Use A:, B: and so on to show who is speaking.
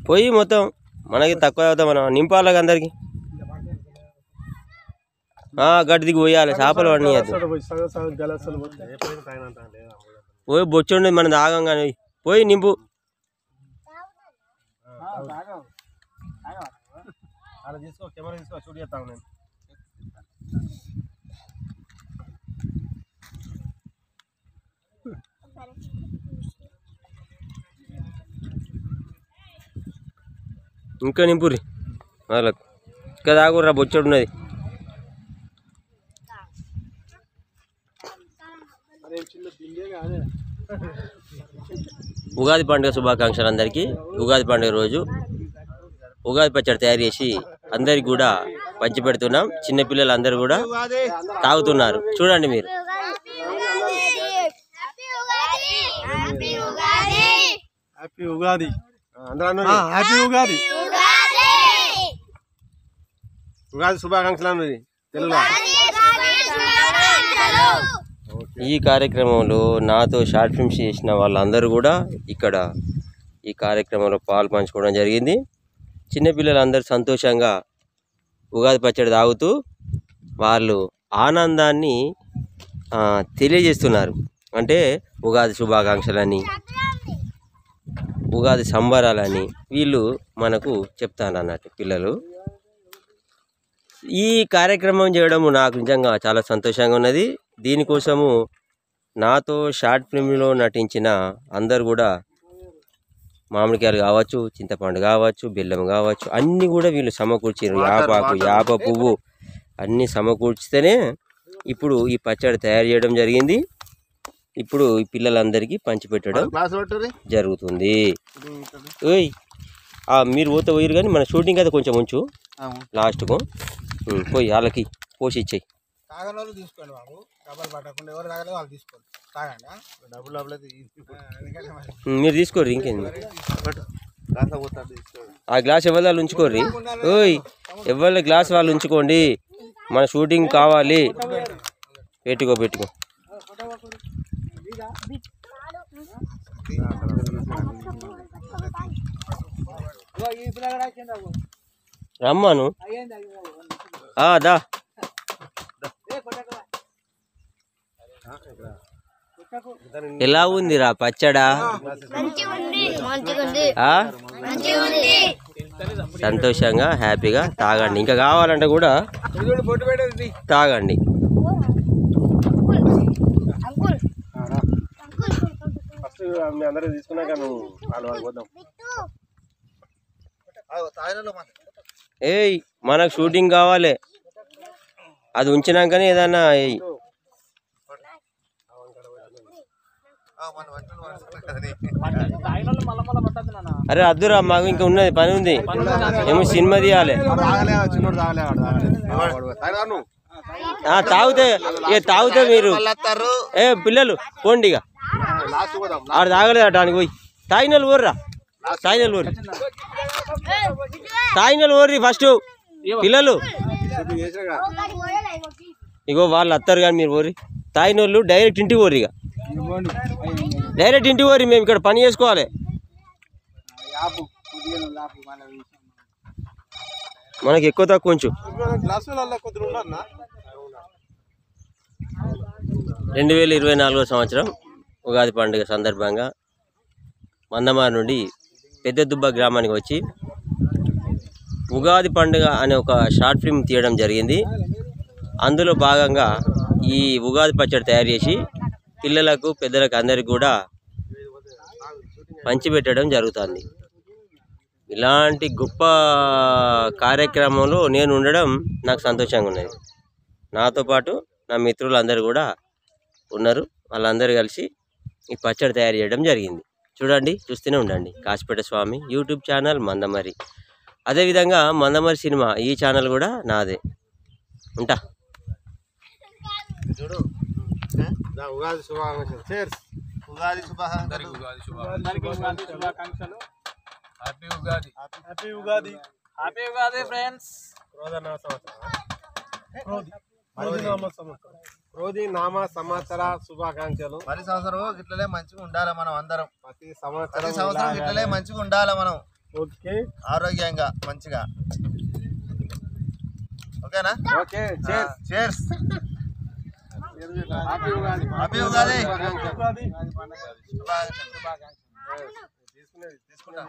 A: పోయి మొత్తం మనకి తక్కువ అవుతాం మనం నింపాలి అందరికి గడ్డికి పోయాలి చేపలు పడినాయి పోయి బొచ్చుండి మనం తాగంగానే పోయి నింపు ఇంకా నింపుర్రి వాళ్ళకు ఇంకా తాగుర్రా బొచ్చడు ఉన్నది ఉగాది పండుగ శుభాకాంక్షలు అందరికీ ఉగాది పండుగ రోజు ఉగాది పచ్చడి తయారు చేసి అందరికి కూడా పంచి పెడుతున్నాం చిన్నపిల్లలు అందరూ కూడా తాగుతున్నారు చూడండి మీరు
B: హ్యాపీ ఉగాది హ్యాపీ ఉగాది ఉగాది శుభాకాంక్షలు తెలుగులో
A: ఈ కార్యక్రమంలో నాతో షార్ట్ ఫిల్మ్స్ చేసిన వాళ్ళందరూ కూడా ఇక్కడ ఈ కార్యక్రమంలో పాలు పంచుకోవడం జరిగింది చిన్నపిల్లలందరూ సంతోషంగా ఉగాది పచ్చడి తాగుతూ వాళ్ళు ఆనందాన్ని తెలియజేస్తున్నారు అంటే ఉగాది శుభాకాంక్షలని ఉగాది సంబరాలని వీళ్ళు మనకు చెప్తాను అన్నట్టు పిల్లలు ఈ కార్యక్రమం చేయడం నాకు నిజంగా చాలా సంతోషంగా ఉన్నది దీనికోసము నాతో షార్ట్ ఫిల్మ్లో నటించిన అందరు కూడా మామిడికాయలు కావచ్చు చింతపండు కావచ్చు బెల్లం కావచ్చు అన్నీ కూడా వీళ్ళు సమకూర్చారు యాపాకు యాప పువ్వు అన్నీ సమకూర్చితేనే ఇప్పుడు ఈ పచ్చడి తయారు చేయడం జరిగింది ఇప్పుడు ఈ పిల్లలందరికీ పంచిపెట్టడం జరుగుతుంది ఓయ్ మీరు పోతే పోయారు కానీ మన షూటింగ్ అయితే కొంచెం ఉంచు లాస్ట్కు పోయి వాళ్ళకి పోసి ఇచ్చేయి మీరు తీసుకోర్రి ఇంకేంది ఆ గ్లాస్ ఎవరి వాళ్ళు ఉంచుకోర్రి ఓయ్ ఎవరి గ్లాస్ వాళ్ళు ఉంచుకోండి మన షూటింగ్ కావాలి పెట్టుకో రమ్మను దా ఎలా ఉందిరా పచ్చడా సంతోషంగా హ్యాపీగా తాగండి ఇంకా కావాలంటే కూడా తాగండి ఏయ్ మనకు షూటింగ్ కావాలి అది ఉంచినాకనే ఏదన్నా అరే అద్దురా మాకు ఇంకా ఉన్నది పని ఉంది ఏమో సినిమా తీయాలి తాగితే మీరు పిల్లలు పోండి ఇక ఆడ తాగలేదు దానికి పోయి తాగినలు ఊర్రా తాగినలు ఊర్రి ఫస్ట్ పిల్లలు ఇగో వాళ్ళు వస్తారు కానీ మీరు ఊరి తాగినోళ్ళు డైరెక్ట్ ఇంటికి ఊరి ఇక డైరెక్ట్ ఇంటికి ఊరి మేము ఇక్కడ పని చేసుకోవాలి మనకి ఎక్కువ తక్కువ కొంచెం 2024 సంవత్సరం ఉగాది పండుగ సందర్భంగా మందమారి నుండి పెద్ద దుబ్బ గ్రామానికి వచ్చి ఉగాది పండుగ అనే ఒక షార్ట్ ఫిల్మ్ తీయడం జరిగింది అందులో భాగంగా ఈ ఉగాది పచ్చడి తయారు చేసి పిల్లలకు పెద్దలకు అందరికి కూడా పంచిపెట్టడం జరుగుతుంది ఇలాంటి గొప్ప కార్యక్రమంలో నేను ఉండడం నాకు సంతోషంగా ఉన్నది నాతో పాటు నా మిత్రులందరూ కూడా ఉన్నారు వాళ్ళందరూ కలిసి ఈ పచ్చడి తయారు చేయడం జరిగింది చూడండి చూస్తూనే ఉండండి కాసిపేట స్వామి యూట్యూబ్ ఛానల్ మందమరి అదేవిధంగా మందమరి సినిమా ఈ ఛానల్ కూడా నాదే ఉంటా
B: ఉగాది శుభాకాంక్షలు హ్యాపీ ఉగాది ఫ్రెండ్స్ క్రోధి నామ సంవత్సర శుభాకాంక్షలు. 10 సంవత్సరం ఇట్లనే మంచిగా ఉండాలి మనం అందరం. ప్రతి సంవత్సరం
C: ప్రతి సంవత్సరం ఇట్లనే మంచిగా ఉండాలి మనం,
B: ఓకే
C: ఆరోగ్యంగా మంచిగా. ఓకేనా?
B: Okay
C: chairs.
B: Happy Ugadi.
C: Happy Ugadi.
B: Ugadi
C: తీసుకుంటా.